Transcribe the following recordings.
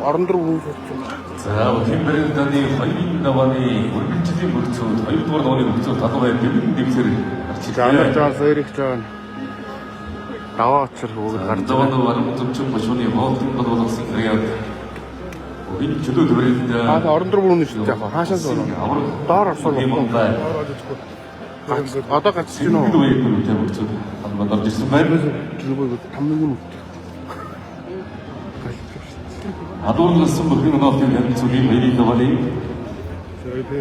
орон руу хүн сууж. За Химбэрийн даны 2000 оны үргэлжлэлийн мөрцөд 2 дугаар оны мөрцөд талбай дэвэн дэвсэр Жанар жаа сэрих жаа. Даваа очир хөөгд гарч байгаа. Арга зөвчөн бошууны хоолтын болгосон хэрэгэд энэ чөлөө төвөөрөнд орон руу хүн шүү дээ. Хаашаа сууна. Доор орсон юм байна. Одоо гац чинь үү? Үеийн мөрцөд талбай орж ирсэн байна. Зүгөө 5 минут. Адуурласан бүхэн нотын хэмцүүлийн хоёрын даваалын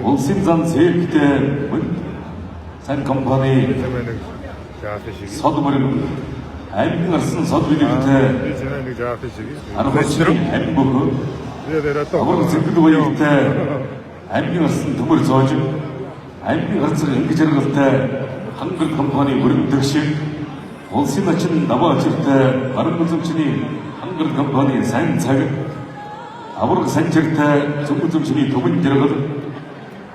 улсын зан зэрэгтэй сайн компани сод мөрөнд аймгийн арсан сод билэгтэй аргасрын амь бүхэн аврал зэвгэл баяртай аймгийн арсан төмөр зоож аймгийн арцар ингэж аргалтай хангар компани мөрөнд шиг улсын ачин даваа ачиртай арга үзэмчний хангар компани сайн цаг авраг санчиртай зөв үзэмчний төвөн жаргал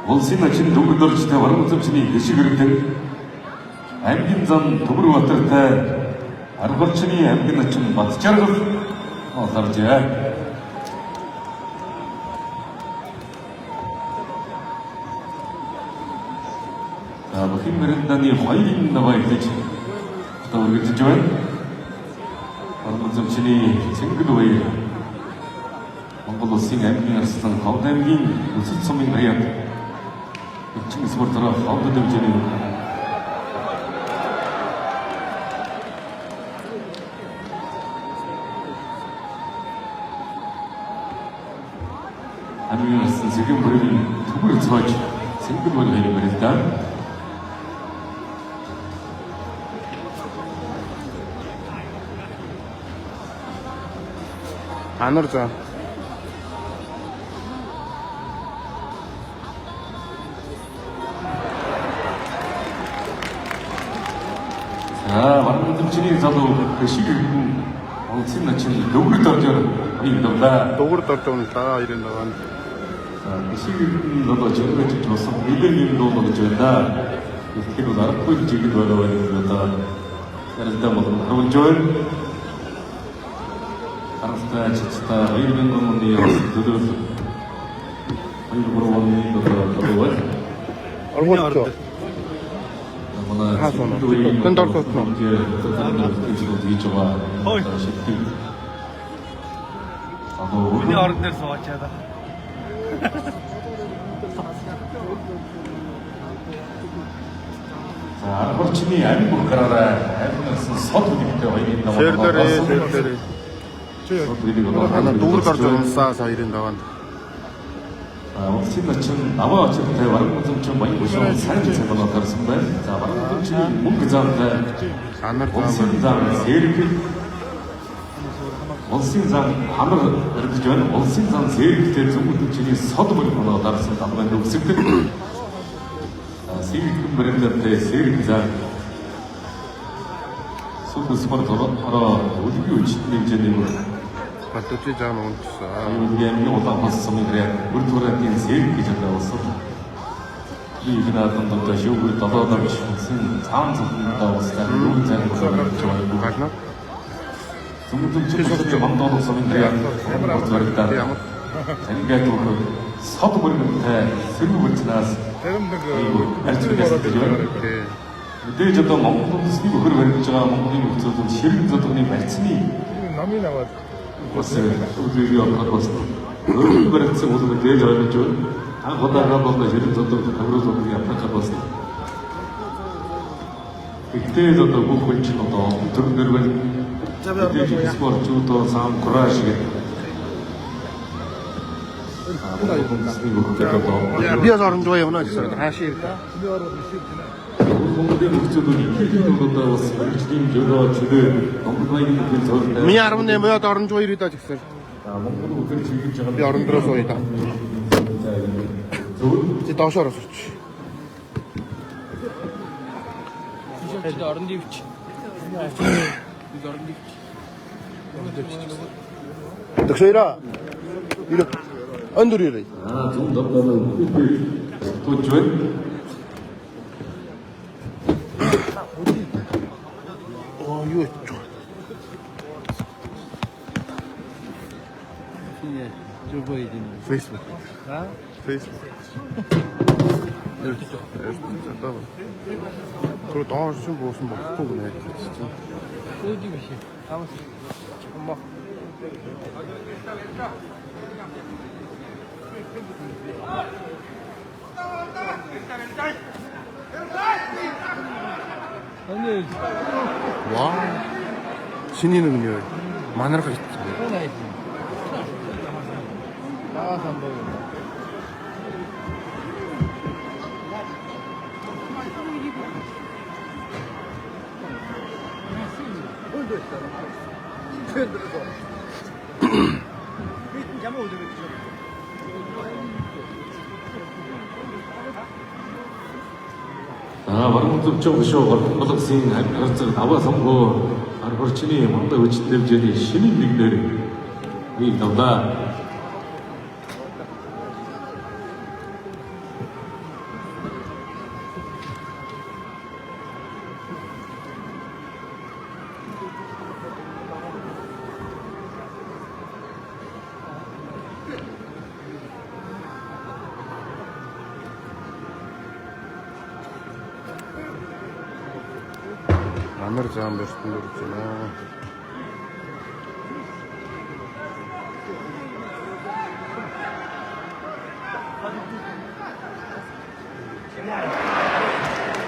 улсын ачин төвөнд орчтой арга үзэмчний хэшиг өргөдөг аймгийн зам төмөр батартай аргалчны аймгийн ачин бат жаргал оларжээ. Химбэрийн даны 2000 даваа гэж өргөдөж байна. Арга үзэмчний цэнгэл баяр Монгол улсын аймгийн арслан Ховд аймгийн Өсөлт сумын хаяад эцэг спортоор Ховд хэмжээний аймгийн арслан Сэгэн бүрийн төмөр цоож цэнгэл баяр барилдаа Анар заа. арга үзэмчний залуу хэшиг улсын ачин дөгөрд орж ийм давлаа. Дөгөрд орж байгаа даа 90 даваа. Хэшиг залуу жиргэж тусан биеийн дуу болж байна. Тэгэхээр бол аргагүй жигэл байгаа байх одоо ярилдаа болон хавж байна. Аргатай чицтай 2000 оны төлөв 2 оны төлөв Оргоо. Хаасна. Тэнд орсон уу? Хийж байгаа. Миний орон дээр суучаад байна. За аргалчны амь бүх гараараа амьдсан сод үлэгтэй хоёрын даваа. Сэрлэрээ. Дүүрд орж унсаа 90 даваа. Улсын ачин аваа очиртай арга үзэмчин баян бушуун сайн цэвэрлэл гарсан байна. За арга үзэмчний мөнгө заамтай Анар улсын зам зэрэг улсын зам хамар өргөж байна. Улсын зам зэрэгтэй зөв үзэмчний сод мөнгө оноо дарсан даваа өгсөгдөг. Сэрэг брэндтэй сэрэг зам супер спорт ороо үлгийн үчтний хэмжээний Батчи жаан унтсан. Ийм улаан болсон юм яг бүртгүүрийн сэрэг гэж байгаа. Ийм наадам дотор шүүгэр долоодор шүнсэн цаан цахимдаа устай юу зэн болоо гарна. Зүмдүмчтэй бамдоо болсон юм яг бүртгүүрдээ ингээд сод бүрмэнтэй сэрэг бүртнаас мэдээж одоо Монгол улсыг өхөр барьж байгаа Монголын нөхцөл ширэг зодгоны барьцны Намын аваад бас үлгэрийн аваад бас өөрөөр барьцсан үлгэр дээж ойлгож байна. Анх удаага бол ширэг зодгоны хавруулгын явах бас. Ихдээ одоо бүх хүн чинь одоо төрнөр байна. Тэгээд спортчуудаа сам кураж гэдэг. Би аз оромж гоё явна гэсэн. Хаашаа ирдэ. Монголын нөхцөлөөр их одоо бас мэрэгжлийн жөрөө чөлөө Монгол баян бүхэн зөвлөлтэй. Миний 18 боёд оромж гоё ирдэ гэсэн. Монгол бүхэн чиглэж байгаа. Би орон дээрээ сууя та. Чи доошоор сууч. Чи орон дивч. Орон дивч. Тэгшээрээ. Ирэх. Өндөр ирээ. Зөв давлаа тууж байна. Юу ч. 페이스북. 아? 페이스북. 잠깐만. 그리고 나 지금 무슨 뭐 보네 진짜. 끄지기시. 아무튼 엄마. 아니, 와. 신인은 그냥 마늘 가겠지. 나이스. 나가서 한번 먹어. баруун зөвчөө өшөө голгосын харцаг аваа сонгоо аргорчны мундаг өчтөвжний шинийн нэгнэр ий давда 마늘 좀 몇 스푼 넣었잖아.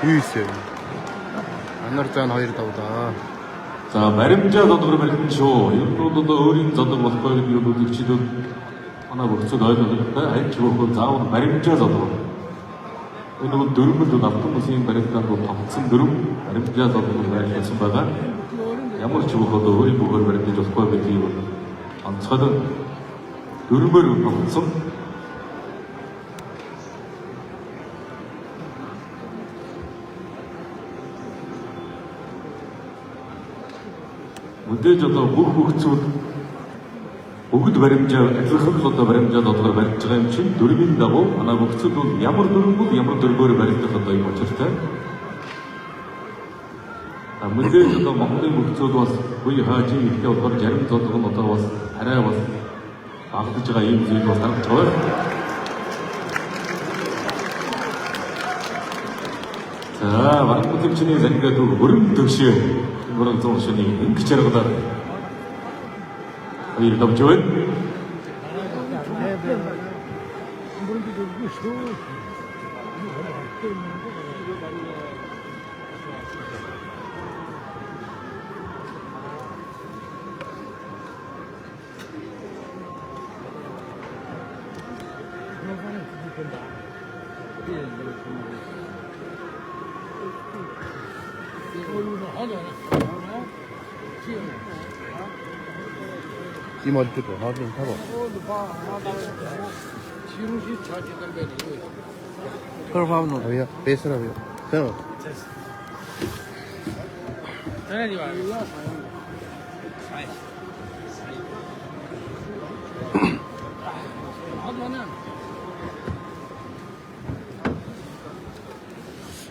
유이스. 마늘 짠 хоёр давда. За баримжаа тодгор баримт шүү. Юмнуудад өөрийн зодог болохгүй гэдэг юмнуудыг чидүүд манай бүрцэд ойлгохтой аль ч хөөхөө заавал баримжаа зодог. Энэ нэг дөрмөд автобусын баримтаар томцсон дөрөв баримжаа зодог байлгасан байгаа. Ямар ч хөөхөө өөрийн бүгээр баримтаж болохгүй гэдэг юм. Онцгой дөрмөөр томцсон. Мэдээж одоо бүх хүүхдүүд бүгд баримжаа адилхан л одоо баримжаа тодгоор барьж байгаа юм чинь дөрвийн дагуу манай хүүхдүүд бол ямар дөрвөөр ямар дөрвөөр барьдаг одоо юм учиртай. Мэдээж одоо Монголын хүүхдүүд бас үе хааж ихтэй болохоор зарим тодгор нь одоо бас арай бас багтаж байгаа юм зүйл бас харагдаж байна. За баримтчны зангаад өрөм төгшөө 그런 정신이 인기처럼다 이 넘쳐요. 이 머리 뜯어. 나도 좀 타봐. 그걸 봐봐. 어이야. 베이스라고요. 자.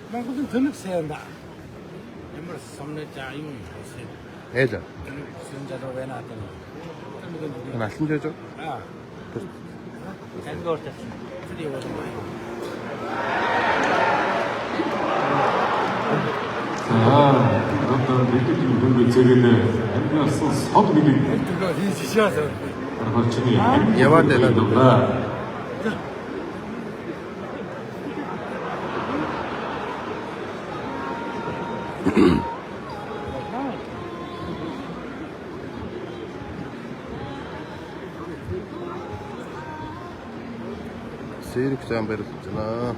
난 무슨 더 늑세야 한다. 정말 섬내자 이미 애자. 순자도 왜 나왔더니 나 신겨줘. 아, 잘 먹었다. 드디어 오신 거예요. 자, 어떤 느낌이 드는 제게는 엠비어스 서두리기 누가 인지시하서 그렇지. 예반대는 누가 이렇게 잘 베렸잖아.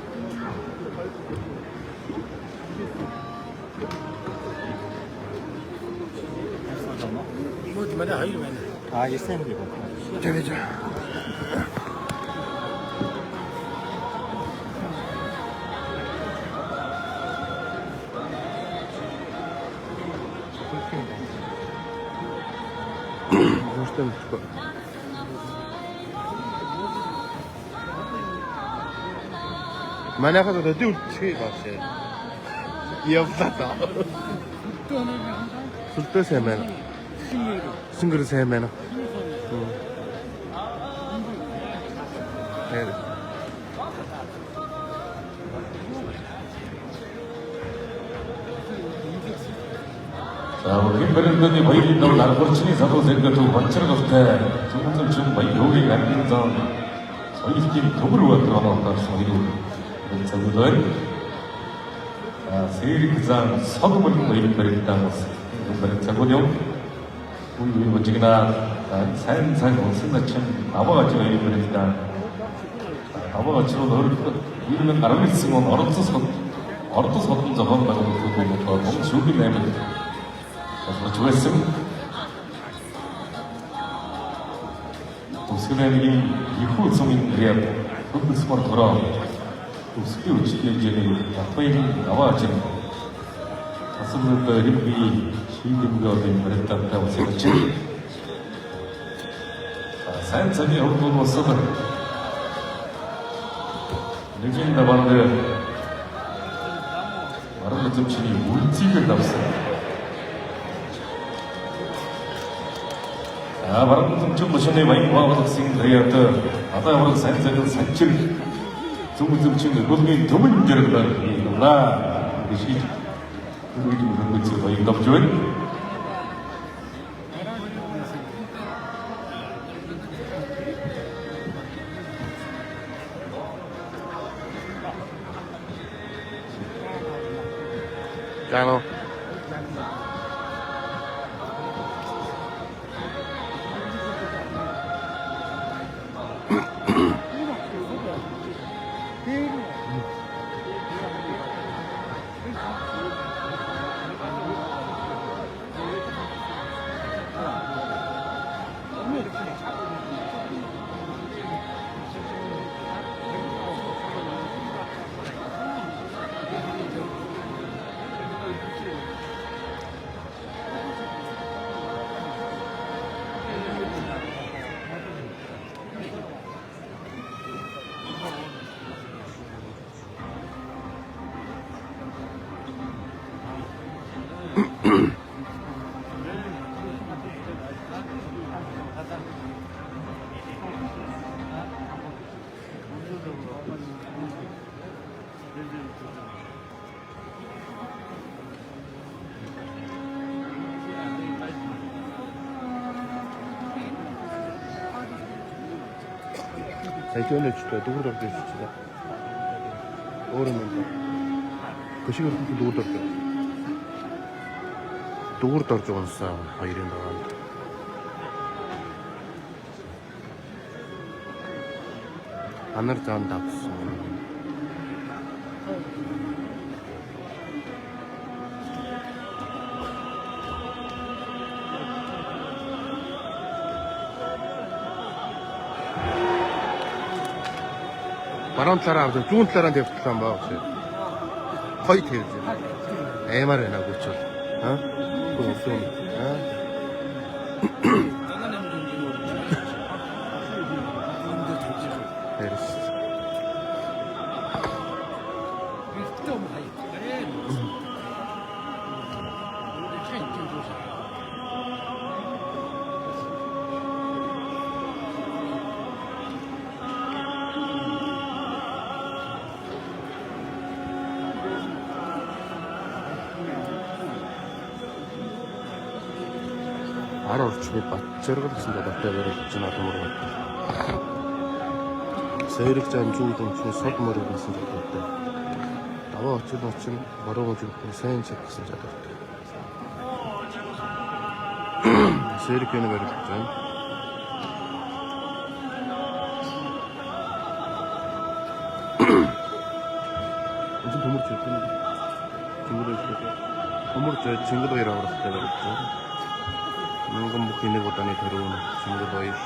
뭐지 말이야 이거 맨날. 아 이게 쌤이고. 저기죠. 무슨 만약에 너 듀티 봤어. 이어봤다. 술도 세면. 싱글 세면. 자, 우리 김배른들이 보이는 나르버치니 사도 생각도 번쩍을 조금 좀 많이 요기 남긴서 저희 팀 더불어 들어가는 소리로 저분들 세일이 그상 서금을 보이는 배른당 배른 자고요 우리 번쩍이나 산산 공신나천 나와가지고 보이는 배른당 나와가지고 너를 이러면 알아볼 수 있는 얼어도 서든 저건 가지고 그거 너무 좋게 내면 좋았음. 도스크레니 이후 성인 그래야 그 스마트 돌아. 도스크 우치게 이제 나빠인 나와 지금 가슴을 그 힘이 시기가 된 그랬다고 생각지. 사연성이 없고 뭐 써도 느낀다 말인데 말하는 좀 진이 울지를 남았어. 바람 좀 보시네 많이 모아서 생각해야 아까 바로 산적은 산질 좀 친구 고등이 더블 문제를 이거라 이것이 우리 좀 그런 거지 거의 없죠. Channel. Зайдённый что-то дурдор десятила. Оромонда. Кышыгыр дурдор. Дурдор жоонса хоёрын байгаа. Анар заан давсан. Баруун талаараа авсан, зүүн талаараа тавьчихсан баа гэж. Хоёр тавьж байна. Аймаар байна гүч бол. Гүн. Тэрс. Ар орчмыг Батчаргал гэсэн дадалтай барилж байна төмөр. Сэрэг жанжууд өмчний сод мөрөг гэсэн дадалтай. Даваа очин бороо жүрхэн сайн чиг гэсэн дадалтай. Сэрэг энэ барилж байна. Энд төмөр жүрхэн төмөр Чингэл баяр авралтай барилж байна. Мөнгөн бүхний нэг удааны төрөв Чингэл баяр.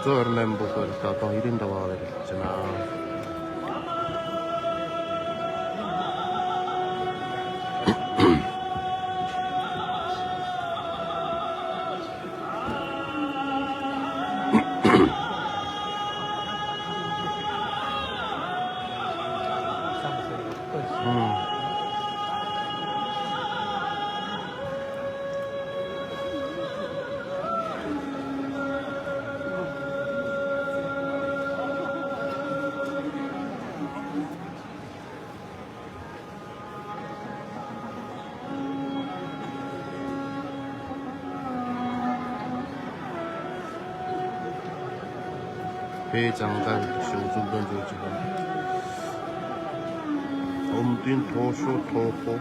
128 бүгээр одоо 95 барилж байна. 대장간 우승전 조직은 엄딘 도쇼 토호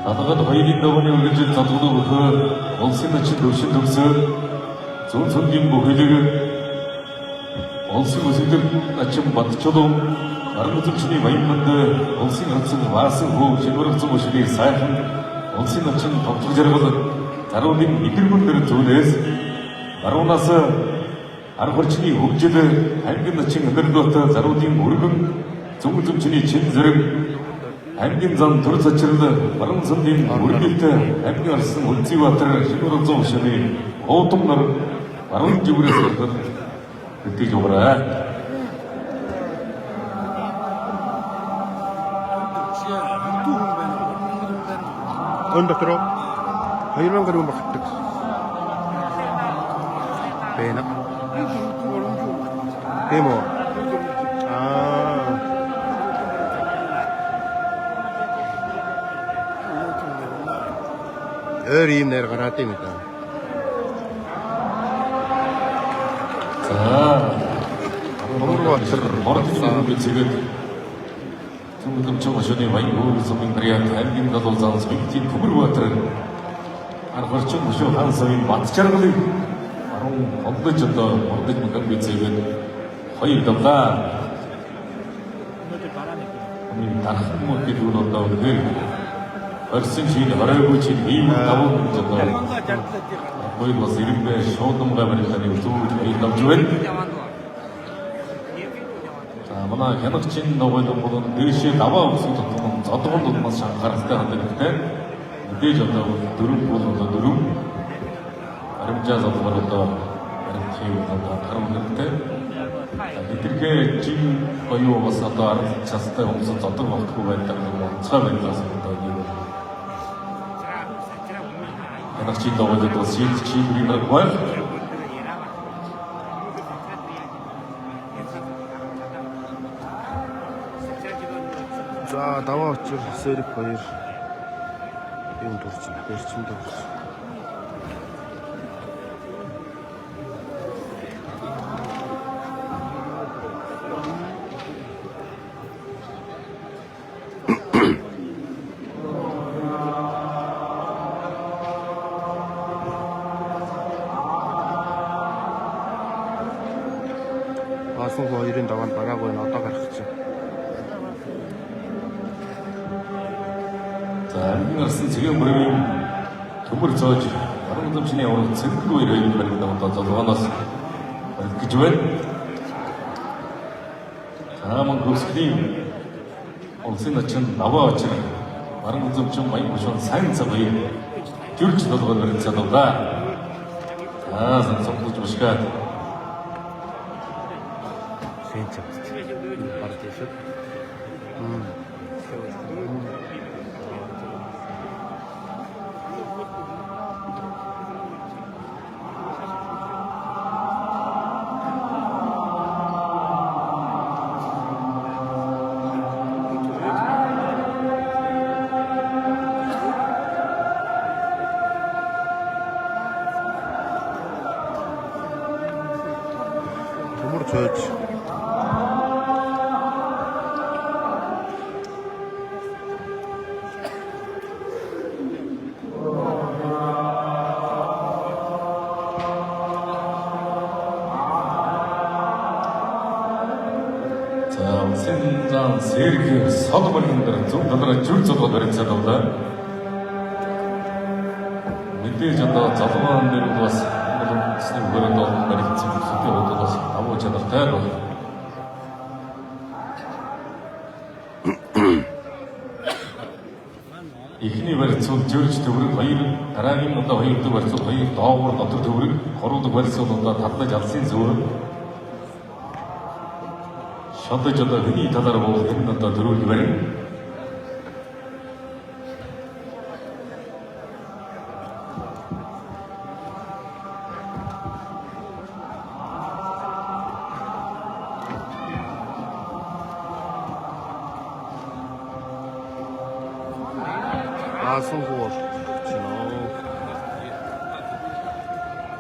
나다가 허일인 너머니 올려준 자동도 그 원생나치 노신 독서 존성김 모회들은 원생 우생들 아침 맞춰도 다른 것들 주니 와인만데 원생 학생 와승 신고력성 오시니 사양 원생 나친 덕투자라거든 다루는 이들분들은 좋은데서 바로 나서 아르버치니 옥제들 알긴 나친 흔들었다 다루는 모르는 정글 좀 주니 진저를 аймгийн төрөлцөөрөл баруун замдын үргэлтэй аймгийн арсан үлзий баатар шингэр зам шины оотомнор баруун зүгээрээс хөтлөж өгөрөө. 언덕으로 하이만 가르면 막 득. 배나. 배모. 어림내로 가라 땜이다. 자, 동으로 왔어. 머리는 지금 좀 오셔니 와인 우르서 민그리아 аймгийн долоо зан спектив көмөр батар аргарч мөшөө хаан савын батчаргал баруун олдож одоо мордож мган бицээгээд хоёр давлаа. Өмнө дарах юм гэдэг нь одоо үнээр орсон шиг хоройгүй чи ийм давуу одоо хоёр бас ирэмбэ шоудамгаа барилганы үзүүл ийм давж байна. манай хянагчин ногойлон болон дээшээ даваа өгсөн тутмын зодгон дулмаас шанхааралтай хандлагатай мэдээж одоо дөрөв бол одоо дөрөв аримжаа зодгоор одоо аримтхийг одоо харамлагтай эдгэрхээ жин боёо бас одоо арга цастай хүмүүс зодог болохгүй байдаг нэг онцгой байдлаас одоо нэг хянагчин ногойлон бас шийдэх чиглэлийг байна. 자, 나왔죠. 세리 파일. 이건 돌지. 돌진다. 아승고 이런 다만 바라고 나왔다 가르쳤죠. аймгийн арсан цэгийн бүрийн төмөр зоож баруун замчны явал цэнэг рүү ирэх барилгад одоо золгооноос барилгаж байна. Тааман гүсгэлийн улсын начин наваа очир баруун замчин баян бушуун сайн цавыг жүрч долгоор барилгаж байна. Сонголж бушгаад 진짜 바로 되셨? 도무로 줘야지. 센장 세르게 서도버리는 좀 더더라 줄서도 그랬잖아. 밑에 저도 자동한 대로 와서 그런 스님 그런 거 말했지. 그때 얻어서 아무것도 안 돼요. ихний барьцуул жирч төврөг хоёр дараагийн удаа хоёр дэх барьцуул хоёр доогуур дотор төврөг хоруудаг барьцуул удаа талдаж алсын зөөр шатаж одоо хүний талаар бол энэ одоо дөрөв барин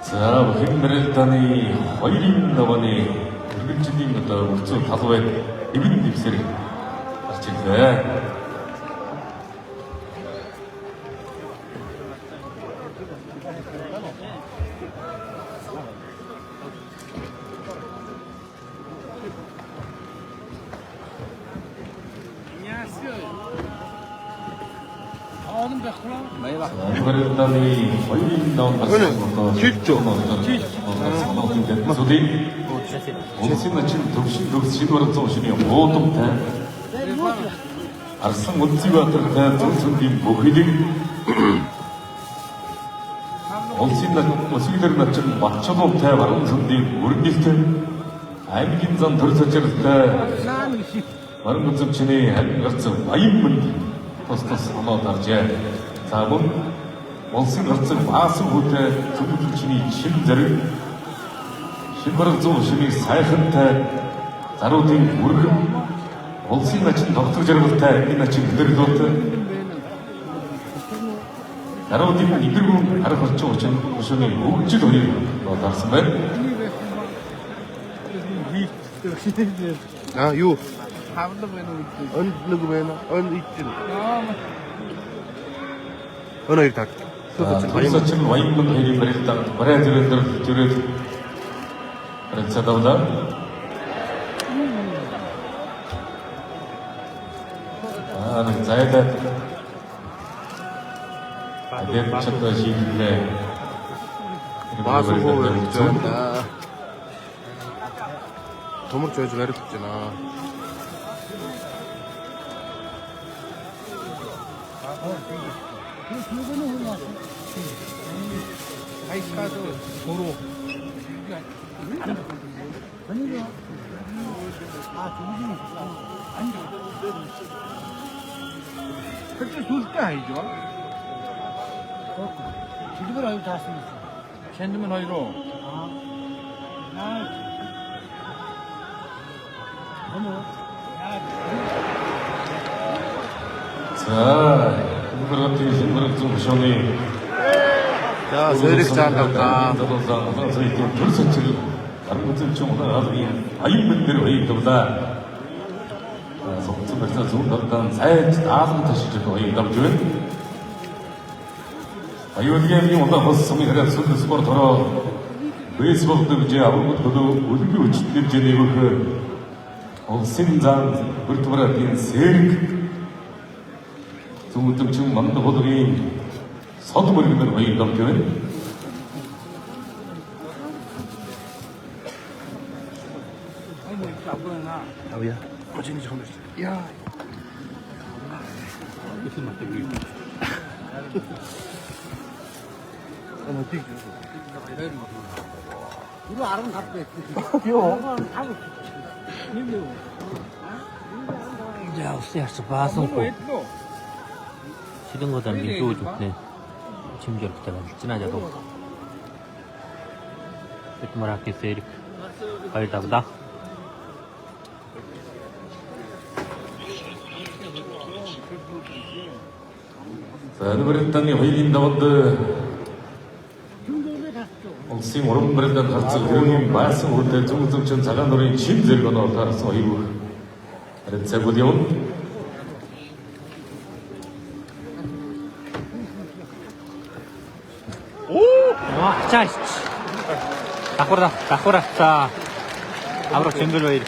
자, 흰메랄단이 허이린 나원이 urgently одоо өцөө талбай эвэн дэвсэр гарч ирлээ. 어느 백구나? 많이 봐. 흰메랄단이 허이린 나원 그거는 실조. 소디 온신은 진 덕신 덕신으로 정신이 모두 다 арсан үнцгий батартай зөвхөн бүхнийг онсын өсгөлөр начин батчалуутай баруун сүмдийн үргэлтэй аймгийн зам төр цочролтой баруун үзмчний харьцаг баян мэнд тус оноо даржээ. За мөн онсын харьцаг баасан хүүтэй зөвхөлчний шин зэрэг шимбэр зүүн шимийг сайхантай заруудын үргэн улсын начин тогтвол жаргалтай энэ начин өдөрлөөтэй заруудын идэргүүн арга орчин учин өшөөний өгжил хоёр дарсан байна. юу 밥도 배는 ön 누구 배나 ön 있지 ön хоёр таг Турсачин военный хэмжээнд барай зэрэг председатель зайдаа адил чатаа шийдлээ. баасан хөө зөндөө төмөр зөөж барих гэж байна. 아이카도 도로. 아니요. 정신이 아니요. 그때 줄때 아니죠? 지금은 어디 다 쓰겠어? 샌드맨 어디로? 자, 그렇게 신부를 좀 보셔니. 자, 세력 잘한다. 저희 둘셋을 아무튼 좀 하나도 아이분들 왜 있다. 속수에서 좋은 어떤 사회 나선 다시죠. 이 남주는 아이오디게 오다 버스성이 그래 손도 스포로 돌아 베이스볼도 이제 아무것도 어디로 우치들 제대로 그 신장 불투브라 된 세력 좀 만나 보더니 서두버리는 왜 남주는 아우야, 어진이 좀 야. 무슨 맛이 우리? 어떻게 줘? 이거 알아면 갖고 있어. Ja, ustedes pasan po. Silang ko dan dito ne. Chimjor kita kan. Cina jatuh. Itu meraki serik. Kali tak dah. 그랬더니 회의인 나온데 옥심 오름 그랬던 같이 그런 말씀 올때 중국전 자간 노래 진들 거나 따라서 이거 그래서 보디온 Wah, cai. Takura. Sa. Abro cembel wae.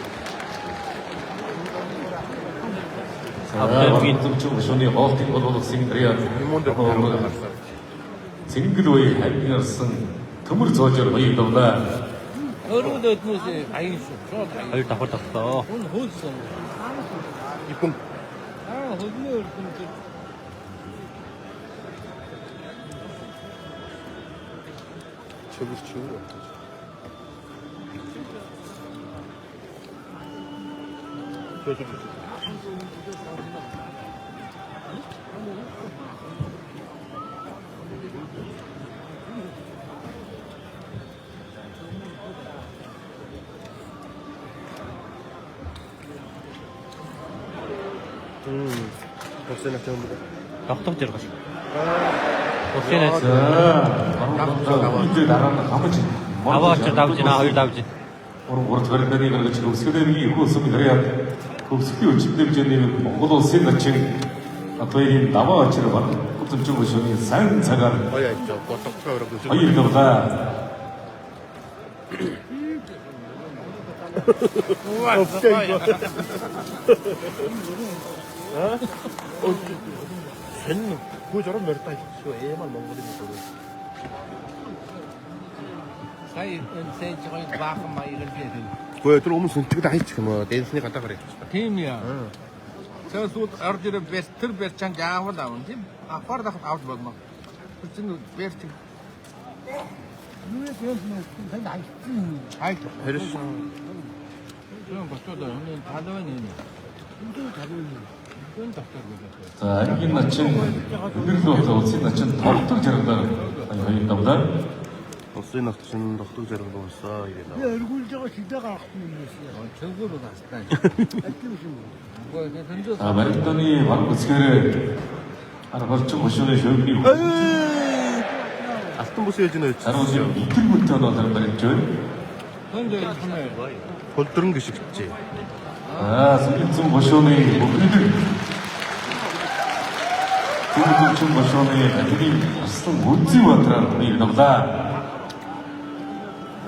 좀 손이 어떻게 얻어도 생들이야. 이몬들 바로 나갔어. 생그도의 할미너슨 그물 저절 왜 이러다. 어른도 무슨 아이스. Ayun, takot. 오늘 호스. 이쁜 호스. 저기서 치우는 거 같아. 저. 벌써 나 전부 다. Doktor jeruk. Улсын 이제 나라는 가보지. аваач давжина хоёр давж. Уран барилгын гаргаж хөвсгөлөмгийн их усны харьяа хөвсгөлийн өчтөд хэмжээний Монгол улсын начин одоо энэ даваа очроо баг гудамжиг өшөөний сайн цагаар Оя 있죠. 고떡처럼 그 хоёр даваа 쟤는 그 저런 멸다 있어. 애만 몽골이면 그래. Сая энэ цэжгойд баахан маягаар биэдэг. 그 들어오면 선택 다 했지. 뭐 댄스니 갔다 그래. Тийм яа. Цэсүүд ордер бестер берчан яавал аав тийм. Афар дахад авч багма. Чинь берч. Нүрэ бэлнэ хэн хайцсан. Хайц. 헤르시. 좀 버텨도 오늘 다더니. 이거 다더니. 이건 답답해. 자, 알긴 나친 은밀도 улсын начин тогтдог жаргалаар хоёр даваа 어스나 같은 덕도 저런 거 있어. 이래 나. 얼굴 저거 진짜 갖고 있는 거야. 저거로 갔다. 뭐 던져. барилгын баг бүсгээр аргач өшөөний шөвний 아스톤 보스여지는 자로지 이틀부터 너들 말했죠. 던져 하네. 볼 들은 게 쉽지. 아, 승리zum 보쇼니 목리들. 승리zum 보쇼니 애들이 아스톤 못지 왔더라. 이러다.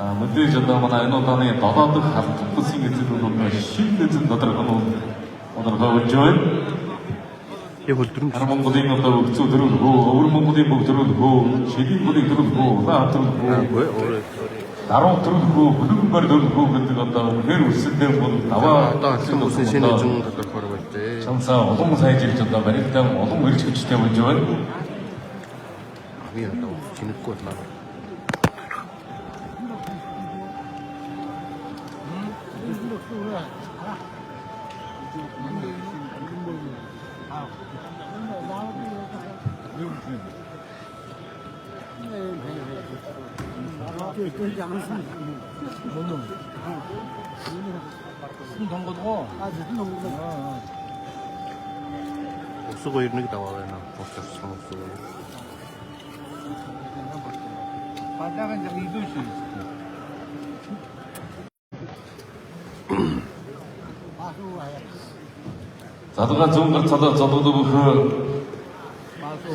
아, 문제 전다 만나 이노다네 다다도 하트 생기지도 너무 신뢰진 너들 가는 오늘 가보죠. 얘볼 들은 게 하나만 보대 있는다고 그쪽 들어오고 우리만 보대 못 들어오고 제비 보대 들어오고 나 들어오고 뭐야? 오래. 나로 들어오고 무슨 말이 들어오고 그때 갔다 왜 웃을 때 뭐 나와 또 아스톤 보스 신의 중 갖다 걸어 볼때 정사 어동 사이질 전다 말했다 어동 왜 이렇게 치대 먼저 아미야 나 지는 거 나. 무슨 거고? 쓰고 이런 게 나와요. 나 복잡 상 쓰고. 바다가 이제 이도시. 자도가 좋은 걸 찾아 저도도 마소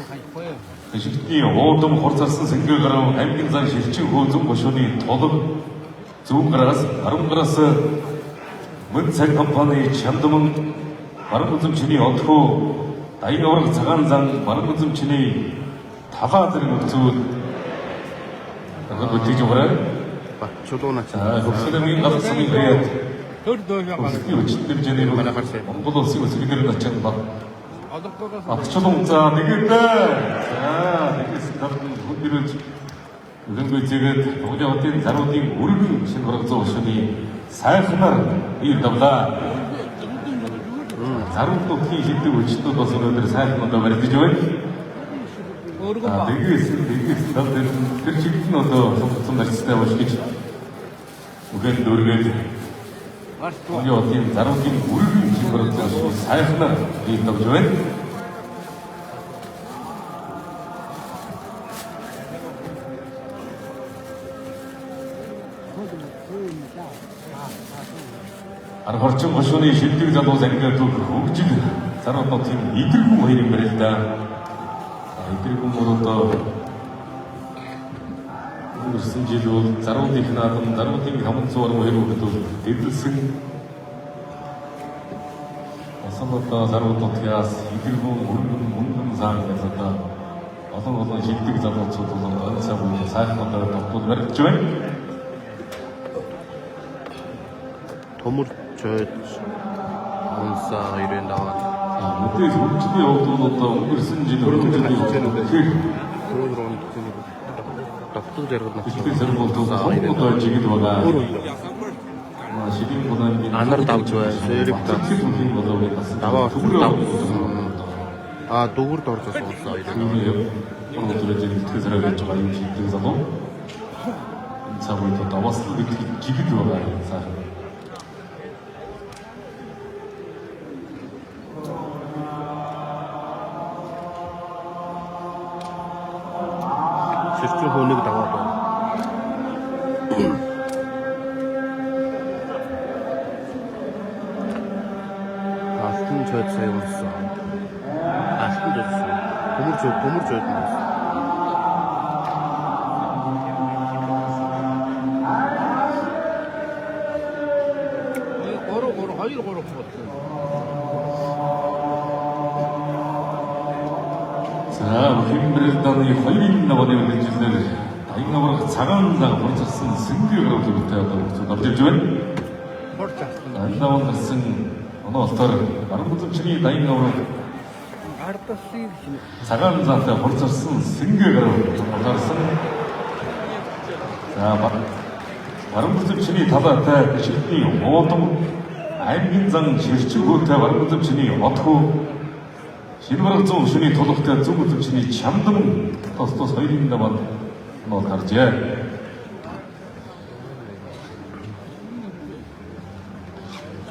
갈 거예요. 그 쉽게 오tom хорцарсан 생각으로 амьдсан шилчин хөөзөн бошооны толог зөв гараас арам гараас мөн цаг компани чамдман баруун үзэмчний одхоо дайны ураг цагаан зан баруун үзэмчний талаа зэрэг үзүүд тэгээд тийжвэрэ 초도나 자 хөвсөлмийн галцны хэрэг дөр дөөгөө гарах. хөвсөлмийн өчтөржэний Монгол улсын өсвөлгөр начин баг 어덕거가서 Атчулан за нэгэндээ. За нэгээс гадна хүндрэж өнгөө зэгээд Монголын хотын заруудын өргөн шинэ хорогцоо өшөөний сайхнаар ир давлаа. Заруудын хилдэг өчтөд бас өнөөдөр сайхнуудаа барьж байна. өөргөө ба. Нэгээс гадна тэр чигт нь одоо сонцсон барьцтай болж гэж үгээр дөргээд Монголын хотын заруудын өргөн шинэ хорогцоо өшөөний сайхнаар ир давж байна. Архорчин гошууны шилдэг залуу зангиад хөгжил заруудын идэрхэн хоёрын барилда. Идэрхэн бол одоо өнгөрсөн жил бол заруудын наадам заруудын хамт зураг хоёр өгдөл дэвлсэн. Осолото заруудын яас идэрхэн мөнгөн зан гэж одоо олон шилдэг залуучууд бол онцгой буюу сайхнуудаар тогтмол барьж байна. 도물 저 온사 이래 나와. 그때 정치도 여도도 өнгөрсөн жил 들어오는 덕도 저런 그때 저런 것도 성공도 지기도 하가 시딩보다는 안으로 다 좋아요. 세립다. 나와 아 노구를 떨어져서 온사 이래 나와. 오늘 들어진 그 사람이 좀 많이 등사도 인사부터 나왔을 때 기기도 하가 인사 저도 사용했어. 아, 손 줬어. 보물 줘야 돼. 고루 허이로 고루 먹었어. 자, 힘들었다는 이 헐린 나머지 벤치들 다잉나무로 자간다가 벌써 쓴 승규라고 부터였다고 저 남들 주면 안 나온 것은 어느 어떠른 다른 것도 중에 다잉나무로 자간다가 벌써 쓴 승규라고 정말 쓴 자, 다른 것도 중에 다다다 실이 어떤 알긴장 실주고 다른 것도 중에 어떻고 실버랑 좀 순위 도덕대 중국도 진이 잠든 또 서일입니다만 뭐 다르지.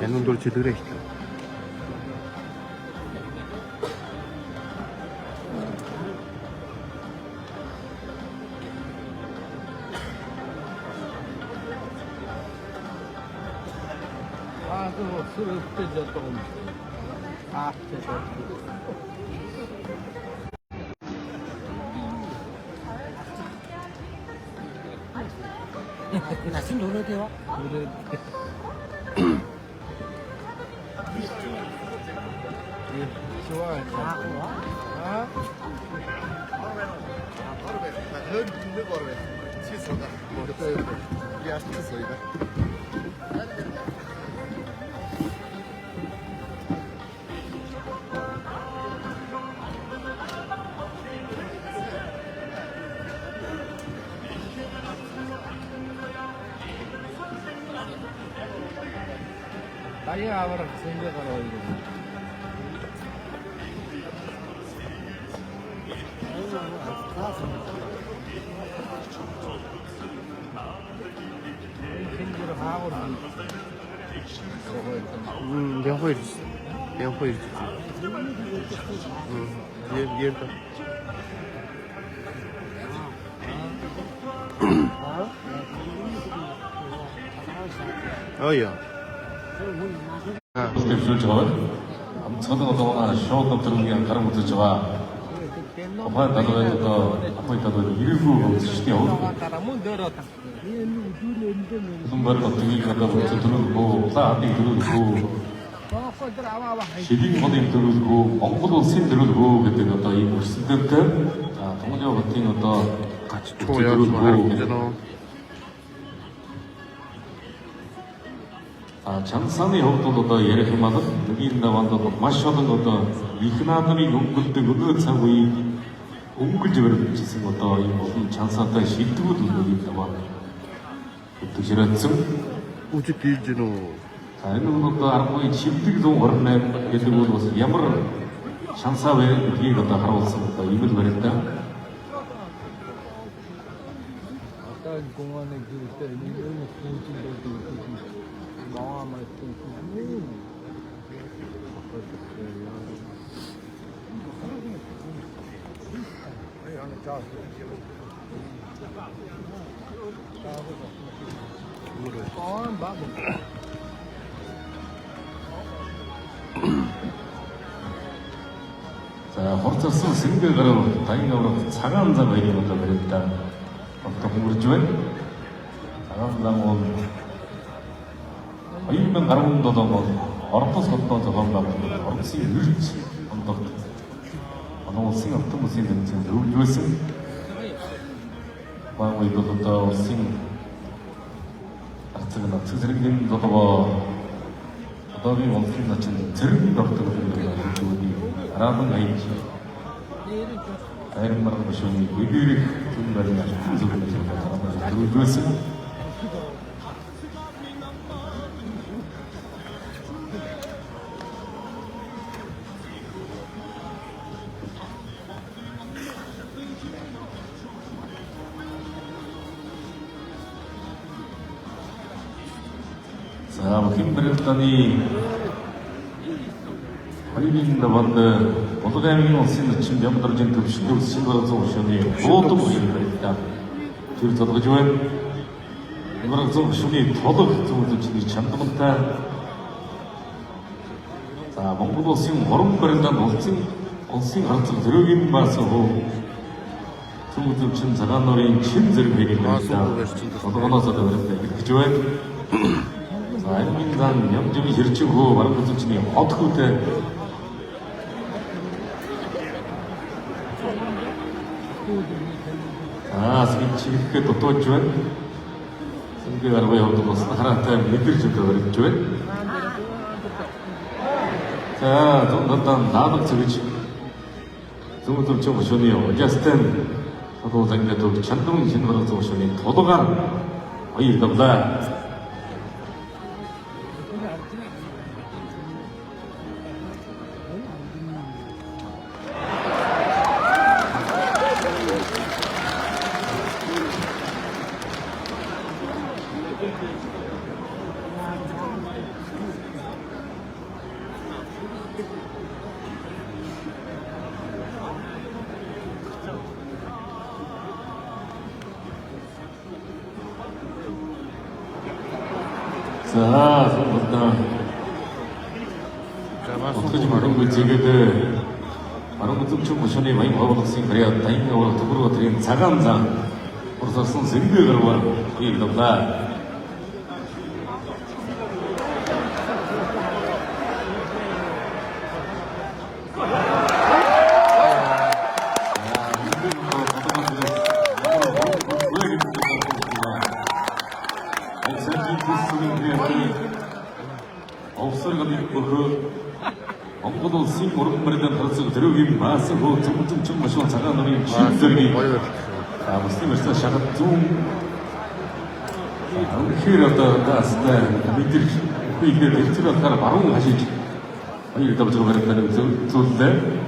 걔는 돌 지들에 있다. 아, 그거 술을 뜯어 조금. 아, 됐어. 나좀 놀아야 돼요. 그래. 좋아. 아? 나야 아무랑 생각하러 이거. 생기를 하고 내가 호일 주지. 얘다. 어이야. 스텝술 저거 저도 또 쇼도 들으면 다른 것도 좋아. 오빠 나도 아빠 있다도 일부 시켜. 따라면 늘었다. 무슨 말을 어떻게 갖다 붙여 들고 싸한테 들고 시딩 모델 들고 엉고도 신 들고 그때 어떤 이 무슨 때 동료 같은 어떤 같이 초야 좀 괜찮아. 장산의 협도도 더 예를 들면 여기 있나만도 마셔던 어떤 이흔하더니 용근들 그거 차고 이 옹글집을 짓은 것도 이 무슨 장산의 시트도 여기 있다만 또 지났음 우주 빌지노. 이런 것도 알고 이 집들도 어렵네 예들고 와서 야무를 장사회 뒤에 갖다 하러 왔습니다. 이걸 말했다. 아까 공원에 그 있는 공진도 마와만 자, 호르터스 생각으로 다잉가로 상암장 얘기부터 그랬다. 어떤 그렇지만 상암장은 일명 가르문도도 뭐 어렵어서 어떤 저건 막 어렵지 늘지 언덕 너무 생각도 못 생겼는지 너무 좋았음. 뭐 이것도 또 생 아트가 특색인 것도 뭐 어떤 원film 같은 저런 것도 그런 거 알아본 아이지. 다른 말은 무슨 의미를 좀 말이 아주 큰 소리를 제가 너무 좋았음. 자, 힘들었더니 할인인다 반데 어떻게 하면 없으면 지금 염들어진 급식도 신고라서 오셨니 뭐또 보이는 거야. 뒤로 더더 좋아요. 이거라서 오셨니 더더 좀 진이 잠도 못해. 자, За Монгол улсын уран барилдаанд улсын харцаг төрөгийн бас хөө Цөмөдөвчин цагаан нуурын чин зэрэг хэлбэрээр одооноос барилдаа хэрэгж байна. За энэ зан ямжим хэрчиг хөө бараг үзэгчний хот хөөтэй скинчихэд дутууж байна. Сэнгээ аргыг явуулдаг бас хараатай мэдэрч өгч байна. За зонтон наадах зүгж Цөмөдөвчин хөшөөний Ожастен одоо зангад чандрын шинэ бараг зөвшөөний тулгаар хоёр давлаа. 자, 일단 어떻게 말은 그 지게들 바로 그 뚝뚝 모션이 많이 먹었으니 그래야 다행으로 더불어 드린 자감상 그래서 쓴 생각을 와 이렇다. 없어가 있고 그 엉고도 싱 오른발에다 벌써 들어오기 마스 그 좀 마시고 자가 너희 진들이 아 무슨 샤가 좀 안키라다 가스다 미들 이게 미들아 가라 바로 가시지 아니 일단 들어가는 좋은데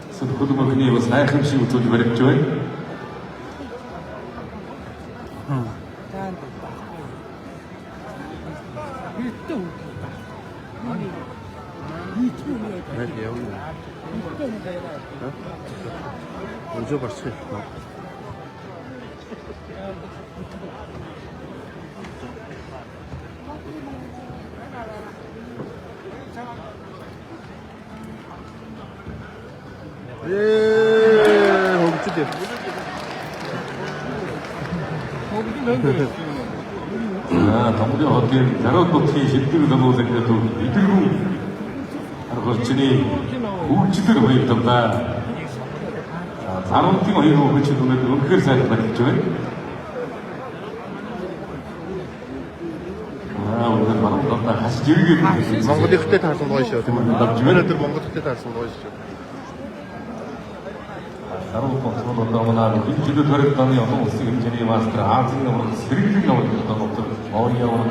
그래서 그것도 뭐 그냥 이거 400씩 돈 버렸죠 먼저 봤어. 홈주대. 아, 동료 어떻게 자로도티 실들을 넘어서도 이들고 그렇지니 우치들 왜 있던가 사람 팀 어이고 그치 보면 그걸 사야 말이죠. 아 오늘 바로 갔다 다시 즐기게 몽고대 그때 달성 거이시죠. 주변에들 몽고 그때 달성 거이시죠. 사람 컨트롤 너무나 인지도 더럽다니 어떤 무슨 마스터 아직은 스리링 나오는 것도 머리하고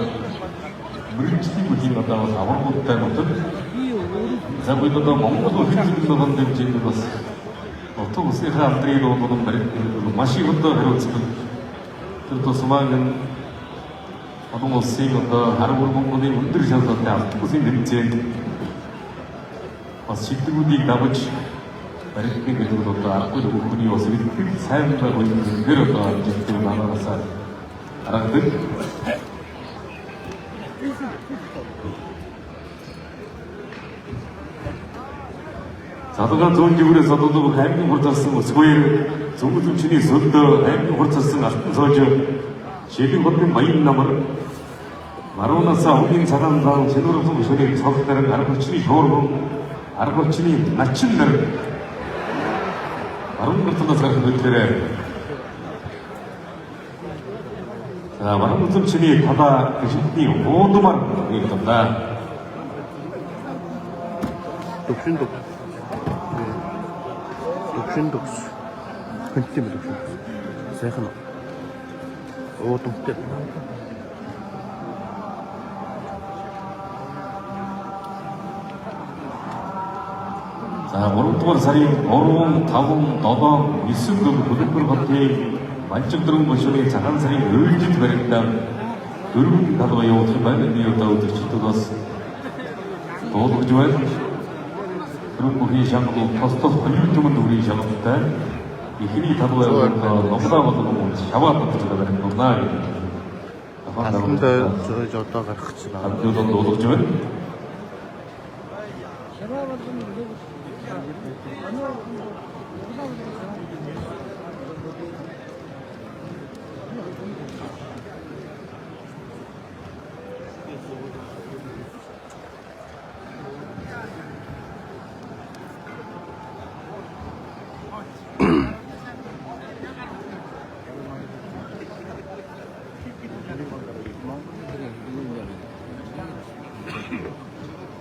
물질이 무슨 것도 사원 못하는 것도 자부도 몽고도 흔들리는 건데 지금 것은 어떤 사람들이로 보는 말이 마시고도 해로지 또 수많은 어떤 것이 어떤 하루를 먹는 운들이셔서 다 무슨 냄새 시트구디 나머지 말이 그래도 또 앞으로 분이 와서 사용하고 있는 그런 이제 또 나눠서 알았든 자도가 좋은 기분에서도 하얀 홀터스 소일 정부중심이 선도 하얀 홀터스 같은 소저 제비 같은 마인 남을 마로나사 호긴 자단당 제도로 좀 소리 서다른 아르코치니 겨울고 아르코치니 낮춘 날 마론 같은 거 사람 들으래 자 마론 같은 친이 바다 그 신이 모두만 이렇다 독신독 독신독수 흔티면 독신독수 세하나 오 독대 자 오른쪽으로 살이 어롱 다봉 너방 미승도 고등부를 겉에 만쩍 들은 모션이 작은 살이 늘지 되겠다 그런 나도 여기 말했네요 지도 갔어 너도 좋아해 그런 우리 장도 포스터 활동은 우리 장부터 이 힘이 다도야 너무나도 너무 잡았던 것처럼 되는 거구나. 근데 저 저다가 크지나. 감도도 너도 좀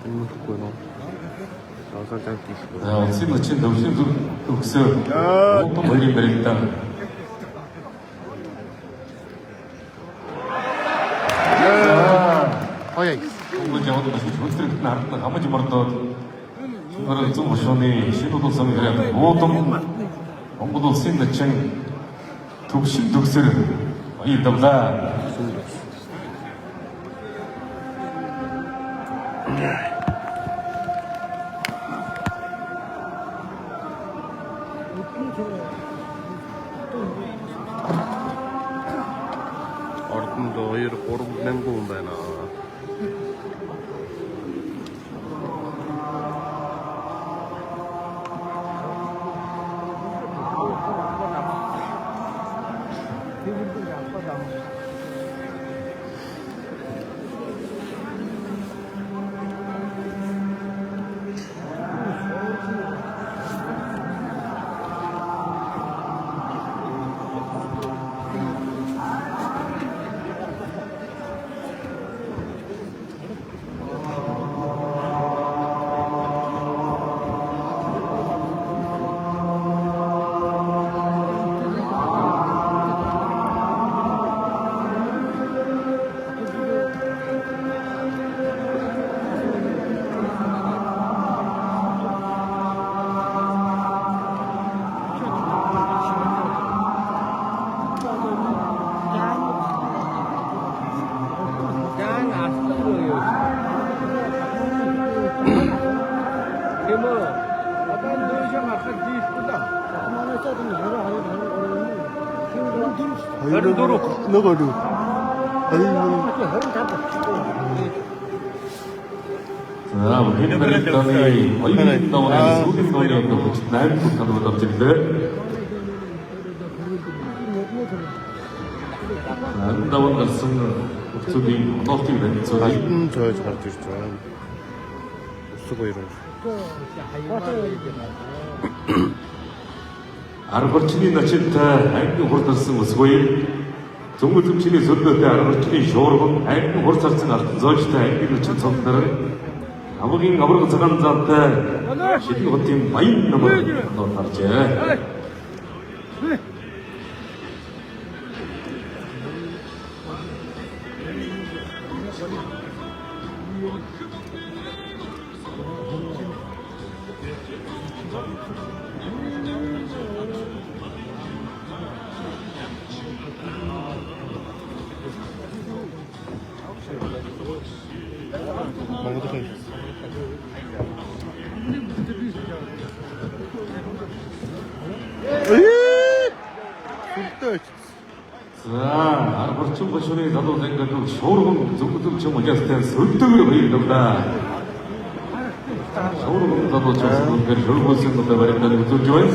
Ini tuh gue no. Salah cantik. 올시즌 친 덕신 독서 또 멀리 버린다. Ой, 뭔지 어디 무슨 좋은 나는 아무지 모르다. 그거를 좀 보시니 시도도 좀 그래. 모든 공부도 쓴다 친 독신 독서를 이 담다. 얼음도 이렇게 얼음 냉고 온다나. 너가도 자, 우리는 그랬더니 얼린 동안에 소금 동이었던 것이 날부터 덮질들 아름다운 것은 목소리 어떻게 왼쪽이 저 잘해주시죠. 쓰고 이런. 아르버친이 나친다 아이고 호르타스 모스고이 정부 tum친이 전도때 아르버친이 쇼르고 아이고 호르타스 나르트 저시다 아이고 춘성들은 아버긴 아버가 저간 자한테 시비 어팀 마인 넘을 너 다르제 자, 아르버친 버션이 나도 생각하고 쇼르금 정부 tum친 먼저 스탠 설득을 보인답니다. 쇼르금 나도 저스는 그 결국 생각도 말했다는 것도 좋아요.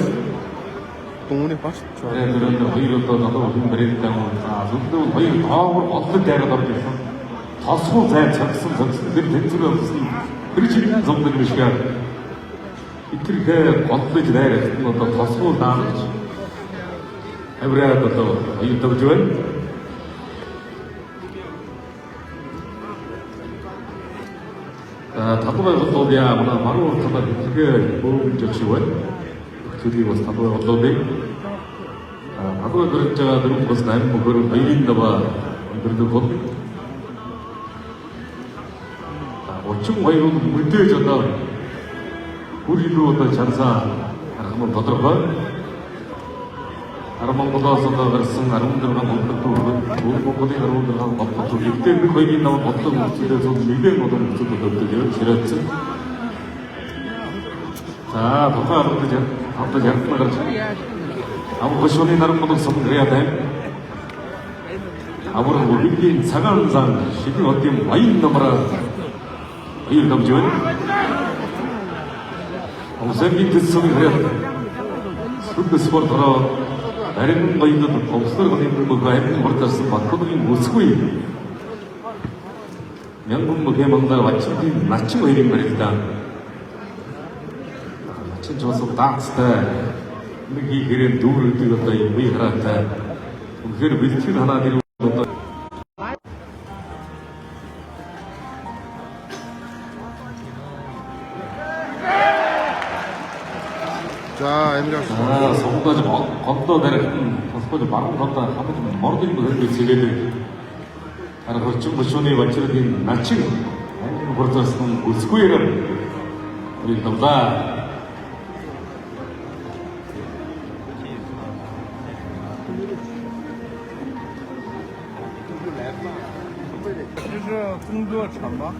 동훈이 빠졌죠. 네, 그런데 회의로도 나도 힘들었다고 다 정도 회의 다음으로 어떻게 대가답겠어? 다 소재 작성들이 대투가 무슨 그렇지 정도의 시간 이틀에 어떻게 지내야 되는 것도 다 소다 해버려야 또 이것도 좋아요. 다도가 어떠냐 뭐나 바로 타다 그게 보험적 지원 그리고 다도가 어떠냐 다도가 그런 자가 들은 것은 나는 뭐 그걸 알린다 봐 그래도 곧 어쩜 와이로도 물대졌다 우리도 어떤 장사 한번 더 들어봐 아르망보다 써다 그랬음 아르망들과 먹는 또 먹고도 아르망들하고 먹고 또 이때 거기 나온 어떤 모습에서 밀배 어떤 모습도 들더니 지렸지 자 덕화 아르망들 아무도 잘못 말았지 아무 것이 나름 모두 성공해야 돼 아무런 우리끼리 상한상 시기 어때면 와인 넘어라 이 남지원 Омсгийн төсвийн харьяа сүлд спортороо нарийн баянууд товслог хэмжээний аймгийн хурдсан Батбодгийн өсгүй мянган мөхөмөндөө вачгийн начин хоёрын барилдаа начин жосоо даацтай нэг ихэрээн дүүрэлдэг одоо юм бие хараатай үнэхээр бэлтгэл ханаад ирэх одоо 자, 에미라스. 성까지 건너 내려간 건너지 마음 건너 한번 머리를 그렇게 지게를 하나 거친 모션이 완전히 나치고 그렇다면 우스쿠이를 우리 남자就是工作场吧。